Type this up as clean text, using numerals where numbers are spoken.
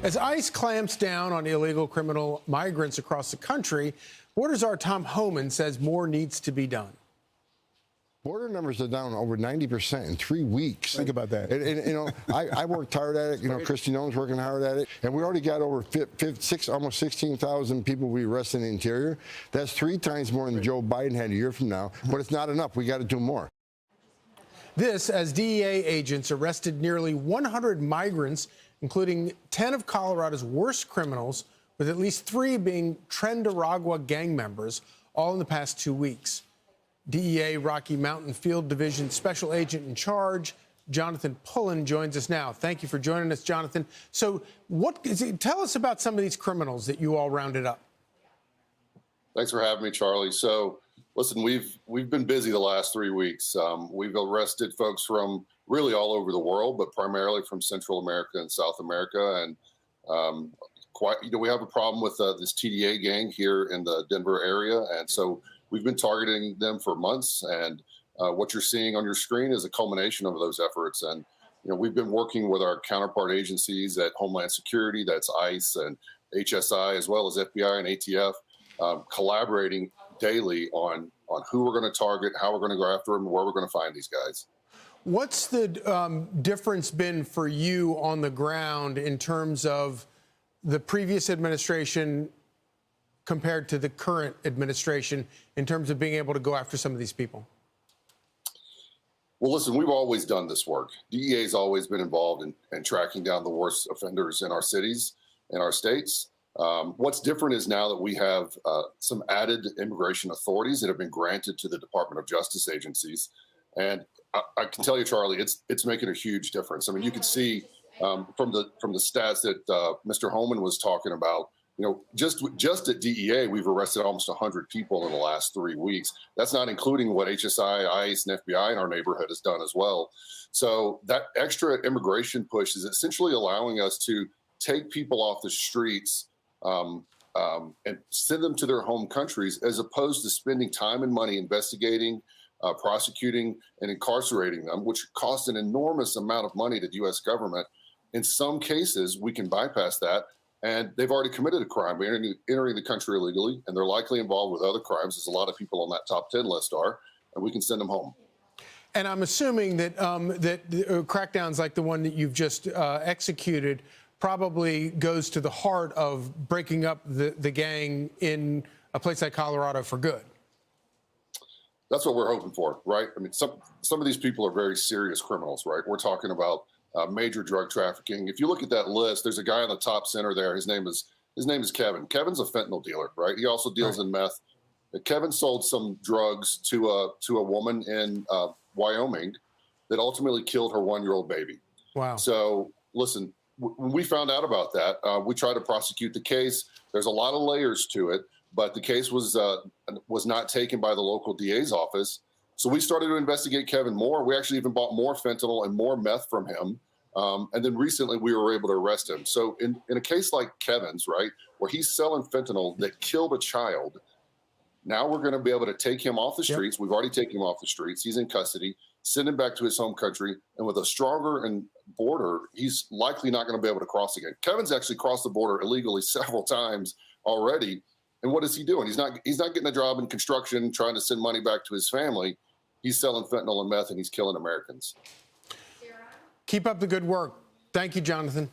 As ICE clamps down on illegal criminal migrants across the country, Borders Czar Tom Homan says more needs to be done. Border numbers are down over 90% in 3 weeks. Think about that. And you know, I worked hard at it. You know, Christy Nolan's working hard at it. And we already got over almost 16,000 people we arrested in the interior. That's 3 times more than Joe Biden had a year from now. But it's not enough. We got to do more. This as DEA agents arrested nearly 100 migrants, including 10 of Colorado's worst criminals, with at least 3 being Tren-de-Aragua gang members, all in the past 2 weeks. DEA Rocky Mountain Field Division Special Agent in Charge, Jonathan Pullen, joins us now. Thank you for joining us, Jonathan. So tell us about some of these criminals that you all rounded up. Thanks for having me, Charlie. So, listen, we've been busy the last 3 weeks. We've arrested folks from really all over the world, but primarily from Central America and South America. And we have a problem with this TDA gang here in the Denver area, and so we've been targeting them for months. And what you're seeing on your screen is a culmination of those efforts. And we've been working with our counterpart agencies at Homeland Security, that's ICE and HSI, as well as FBI and ATF. Collaborating daily on who we're going to target, how we're going to go after them, and where we're going to find these guys. What's the difference been for you on the ground in terms of the previous administration compared to the current administration in terms of being able to go after some of these people? Well, listen, we've always done this work. DEA has always been involved in tracking down the worst offenders in our cities and our states. What's different is now that we have some added immigration authorities that have been granted to the Department of Justice agencies. And I can tell you, Charlie, it's making a huge difference. I mean, you can see from the stats that Mr. Homan was talking about, just at DEA, we've arrested almost 100 people in the last 3 weeks. That's not including what HSI, ICE, and FBI in our neighborhood has done as well. So that extra immigration push is essentially allowing us to take people off the streets and send them to their home countries, as opposed to spending time and money investigating, prosecuting, and incarcerating them, which costs an enormous amount of money to the U.S. government. In some cases, we can bypass that, and they've already committed a crime by entering the country illegally, and they're likely involved with other crimes, as a lot of people on that top 10 list are, and we can send them home. And I'm assuming that crackdowns like the one that you've just executed probably goes to the heart of breaking up the gang in a place like Colorado for good. That's what we're hoping for, right? I mean, some of these people are very serious criminals, right? We're talking about major drug trafficking. If you look at that list, there's a guy in the top center there. His name is Kevin. Kevin's a fentanyl dealer, right? He also deals in meth. Kevin sold some drugs to a woman in Wyoming that ultimately killed her 1-year-old baby. Wow. So listen, when we found out about that, we tried to prosecute the case. There's a lot of layers to it, but the case was not taken by the local DA's office. So we started to investigate Kevin more. We actually even bought more fentanyl and more meth from him. And then recently we were able to arrest him. So in a case like Kevin's, right, where he's selling fentanyl that killed a child, now we're going to be able to take him off the streets. Yep. We've already taken him off the streets. He's in custody, send him back to his home country. And with a stronger border, he's likely not going to be able to cross again. Kevin's actually crossed the border illegally several times already. And what is he doing? He's not getting a job in construction, trying to send money back to his family. He's selling fentanyl and meth, and he's killing Americans. Keep up the good work. Thank you, Jonathan.